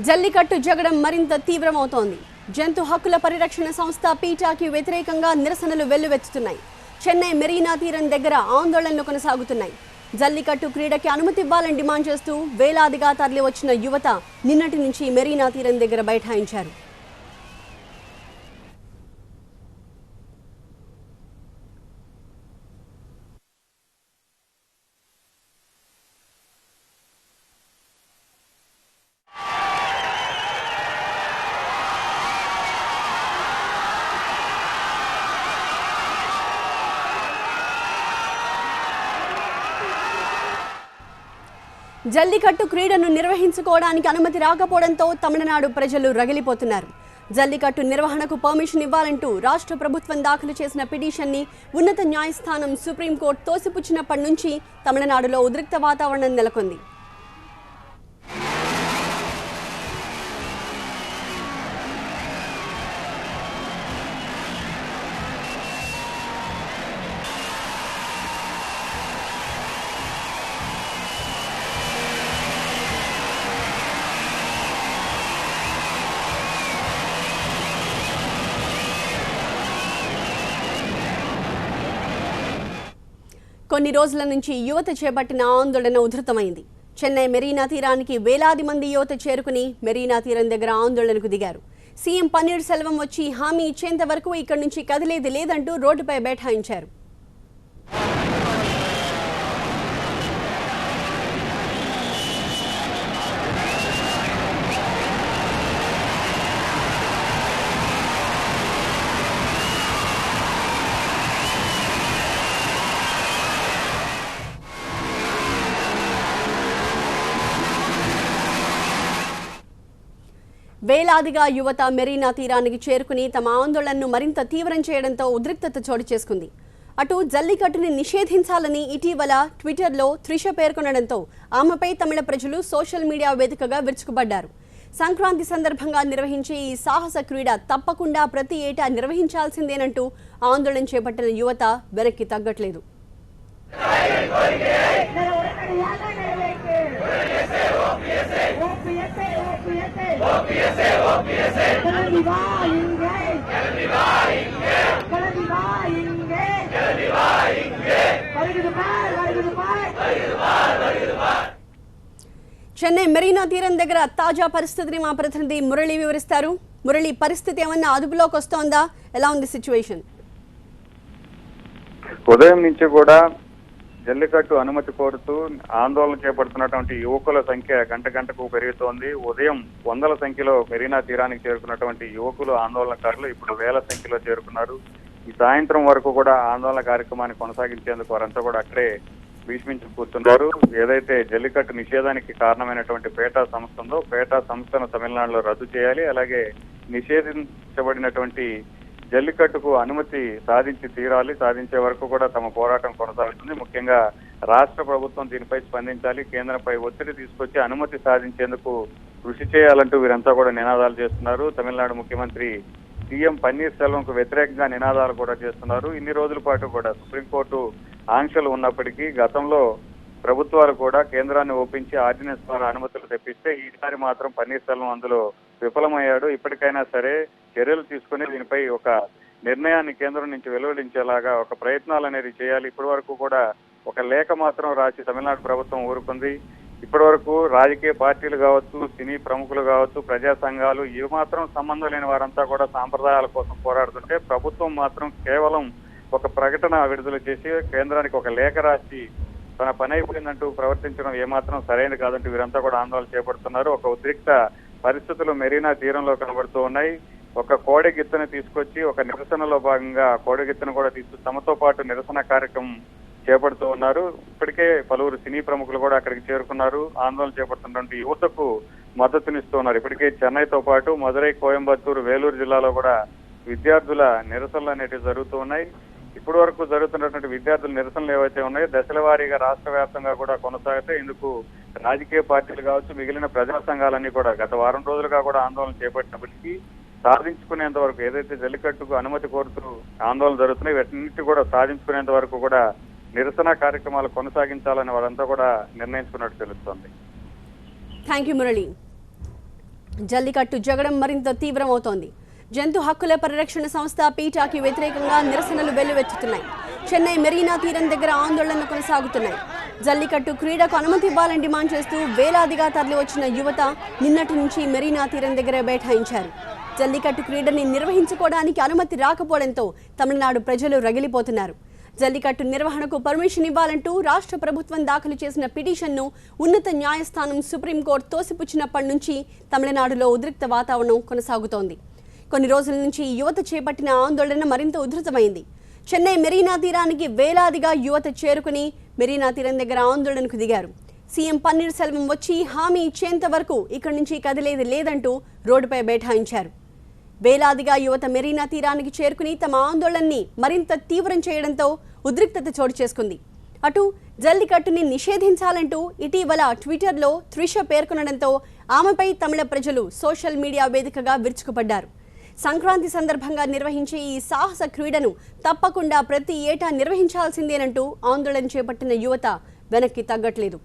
జల్లికట్టు జగడం మరింత తీవ్రమవుతోంది. జంతు హక్కుల పరిరక్షణ సంస్థ పీటాకి వ్యతిరేకంగా నిరసనలు వెల్లువెత్తుతున్నాయి. చెన్నై మెరీనా తీరం దగ్గర ఆందోళనలు కొనసాగుతున్నాయి. జల్లికట్టు క్రీడకి అనుమతి ఇవ్వాలని డిమాండ్ చేస్తూ వేలాదిగా తరలి వచ్చిన యువత నిన్నటి నుంచి మెరీనా తీరం దగ్గర బైఠాయించారు. జల్లికట్టు క్రీడను నిర్వహించుకోవడానికి అనుమతి రాకపోవడంతో తమిళనాడు ప్రజలు రగిలిపోతున్నారు. జల్లికట్టు నిర్వహణకు పర్మిషన్ ఇవ్వాలంటూ రాష్ట్ర ప్రభుత్వం దాఖలు చేసిన పిటిషన్ని ఉన్నత న్యాయస్థానం సుప్రీంకోర్టు తోసిపుచ్చినప్పటి నుంచి తమిళనాడులో ఉద్రిక్త వాతావరణం నెలకొంది. కొన్ని రోజుల నుంచి యువత చేపట్టిన ఆందోళన ఉధృతమైంది. చెన్నై మెరీనా తీరానికి వేలాది మంది యువత చేరుకుని మెరీనా తీరం దగ్గర ఆందోళనకు దిగారు. సీఎం పన్నీర్ సెల్వం వచ్చి హామీ ఇచ్చేంత వరకు ఇక్కడి నుంచి కదిలేది లేదంటూ రోడ్డుపై బైఠాయించారు. వేలాదిగా యువత మెరీనా తీరానికి చేరుకుని తమ ఆందోళనను మరింత తీవ్రం చేయడంతో ఉద్రిక్తత చోటు చేసుకుంది. అటు జల్లికట్టుని నిషేధించాలని ఇటీవల ట్విట్టర్లో త్రిష పేర్కొనడంతో ఆమెపై తమిళ ప్రజలు సోషల్ మీడియా వేదికగా విరుచుకుపడ్డారు. సంక్రాంతి సందర్భంగా నిర్వహించే ఈ సాహస క్రీడ తప్పకుండా ప్రతి ఏటా నిర్వహించాల్సిందేనంటూ ఆందోళన చేపట్టిన యువత వెనక్కి తగ్గట్లేదు. చెన్నై మెరీనా తీరం దగ్గర తాజా పరిస్థితిని మా ప్రతినిధి మురళి వివరిస్తారు. మురళి, పరిస్థితి ఏమన్నా అదుపులోకి వస్తోందా? ఎలా ఉంది సిచ్యువేషన్? ఉదయం నుంచి కూడా జల్లికట్టు అనుమతి కోరుతూ ఆందోళన చేపడుతున్నటువంటి యువకుల సంఖ్య గంట గంటకు పెరుగుతోంది. ఉదయం వందల సంఖ్యలో మెరీనా తీరానికి చేరుకున్నటువంటి యువకులు ఆందోళనకారులు ఇప్పుడు వేల సంఖ్యలో చేరుకున్నారు. ఈ సాయంత్రం వరకు కూడా ఆందోళన కార్యక్రమాన్ని కొనసాగించేందుకు వారంతా కూడా అక్కడే భీష్మించి కూర్చున్నారు. ఏదైతే జల్లికట్టు నిషేధానికి కారణమైనటువంటి పేటా సంస్థ ఉందో పేటా సంస్థను తమిళనాడులో రద్దు చేయాలి, అలాగే నిషేధించబడినటువంటి జల్లికట్టుకు అనుమతి సాధించి తీరాలి, సాధించే వరకు కూడా తమ పోరాటం కొనసాగుతుంది. ముఖ్యంగా రాష్ట్ర ప్రభుత్వం దీనిపై స్పందించాలి, కేంద్రంపై ఒత్తిడి తీసుకొచ్చి అనుమతి సాధించేందుకు కృషి చేయాలంటూ వీరంతా కూడా నినాదాలు చేస్తున్నారు. తమిళనాడు ముఖ్యమంత్రి సీఎం పన్నీర్ సెల్వంకు వ్యతిరేకంగా నినాదాలు కూడా చేస్తున్నారు. ఇన్ని రోజుల పాటు కూడా సుప్రీంకోర్టు ఆంక్షలు ఉన్నప్పటికీ గతంలో ప్రభుత్వాలు కూడా కేంద్రాన్ని ఒప్పించి ఆర్డినెన్స్ ద్వారా అనుమతులు తెప్పిస్తే ఈసారి మాత్రం పన్నీర్ సెల్వం అందులో విఫలమయ్యాడు. ఇప్పటికైనా సరే చర్యలు తీసుకుని దీనిపై ఒక నిర్ణయాన్ని కేంద్రం నుంచి వెలువడించేలాగా ఒక ప్రయత్నాలు అనేది చేయాలి. ఇప్పటి వరకు కూడా ఒక లేఖ మాత్రం రాసి తమిళనాడు ప్రభుత్వం ఊరుకుంది. ఇప్పటి వరకు రాజకీయ పార్టీలు కావచ్చు, సినీ ప్రముఖులు కావచ్చు, ప్రజా సంఘాలు ఏ మాత్రం సంబంధం లేని వారంతా కూడా సాంప్రదాయాల కోసం పోరాడుతుంటే ప్రభుత్వం మాత్రం కేవలం ఒక ప్రకటన విడుదల చేసి కేంద్రానికి ఒక లేఖ రాసి తన పని అయిపోయిందంటూ ప్రవర్తించడం ఏమాత్రం సరైనది కాదంటూ వీరంతా కూడా ఆందోళన చేపడుతున్నారు. ఒక ఉద్రిక్త పరిస్థితులు మెరీనా తీరంలో కనబడుతూ ఉన్నాయి. ఒక కోడెగిత్తను తీసుకొచ్చి ఒక నిరసనలో భాగంగా కోడెగిత్తను కూడా తమతో పాటు నిరసన కార్యక్రమం చేపడుతూ ఉన్నారు. ఇప్పటికే పలువురు సినీ ప్రముఖులు కూడా అక్కడికి చేరుకున్నారు. ఆందోళన చేపడుతున్నటువంటి యువతకు మద్దతునిస్తూ ఉన్నారు. ఇప్పటికే చెన్నైతో పాటు మదురై, కోయంబత్తూరు, వేలూరు జిల్లాలో కూడా విద్యార్థుల నిరసనలు అనేటివి జరుగుతూ ఉన్నాయి. ఇప్పటి వరకు జరుగుతున్నటువంటి విద్యార్థుల నిరసనలు ఏవైతే ఉన్నాయో దశల వారీగా రాష్ట్ర వ్యాప్తంగా కూడా కొనసాగితే ఇందుకు రాజకీయ పార్టీలు కావచ్చు, మిగిలిన ప్రజా సంఘాలన్నీ కూడా గత వారం రోజులుగా కూడా ఆందోళన చేపట్టినప్పటికీ సాధించుకునేంత వరకు ఏదైతే జల్లికట్టుకు అనుమతి కోరుతూ ఆందోళన జరుగుతున్నాయి వీటన్నిటి కూడా సాధించుకునేంత వరకు కూడా నిరసన కార్యక్రమాలు కొనసాగించాలని వారంతా కూడా నిర్ణయించుకున్నట్టు తెలుస్తోంది. Thank you Murali. జల్లికట్టు జగడం మరింత తీవ్రమవుతోంది. జంతు హక్కుల పరిరక్షణ సంస్థ పీటాకి వ్యతిరేకంగా నిరసనలు వెల్లువెత్తుతున్నాయి. చెన్నై మెరీనా తీరం దగ్గర ఆందోళనలు కొనసాగుతున్నాయి. జల్లికట్టు క్రీడకు అనుమతి ఇవ్వాలని డిమాండ్ చేస్తూ వేలాదిగా తరలి వచ్చిన యువత నిన్నటి నుంచి మెరీనా తీరం దగ్గర బైఠాయించారు. జల్లికట్టు క్రీడని నిర్వహించుకోవడానికి అనుమతి రాకపోవడంతో తమిళనాడు ప్రజలు రగిలిపోతున్నారు. జల్లికట్టు నిర్వహణకు పర్మిషన్ ఇవ్వాలంటూ రాష్ట్ర ప్రభుత్వం దాఖలు చేసిన పిటిషన్ను ఉన్నత న్యాయస్థానం సుప్రీంకోర్టు తోసిపుచ్చినప్పటి నుంచి తమిళనాడులో ఉద్రిక్త వాతావరణం కొనసాగుతోంది. కొన్ని రోజుల నుంచి యువత చేపట్టిన ఆందోళన మరింత ఉధృతమైంది. చెన్నై మెరీనా తీరానికి వేలాదిగా యువత చేరుకుని మెరీనా తీరం దగ్గర ఆందోళనకు దిగారు. సీఎం పన్నీర్ సెల్వం వచ్చి హామీ ఇచ్చేంత వరకు ఇక్కడి నుంచి కదిలేది లేదంటూ రోడ్డుపై బైఠాయించారు. వేలాదిగా యువత మెరీనా తీరానికి చేరుకుని తమ ఆందోళనని మరింత తీవ్రం చేయడంతో ఉద్రిక్తత చోటు చేసుకుంది. అటు జల్లికట్టుని నిషేధించాలంటూ ఇటీవల ట్విట్టర్లో త్రిష పేర్కొనడంతో ఆమెపై తమిళ ప్రజలు సోషల్ మీడియా వేదికగా విరుచుకుపడ్డారు. సంక్రాంతి సందర్భంగా నిర్వహించే ఈ సాహస క్రీడను తప్పకుండా ప్రతి ఏటా నిర్వహించాల్సిందేనంటూ ఆందోళన చేపట్టిన యువత వెనక్కి తగ్గట్లేదు.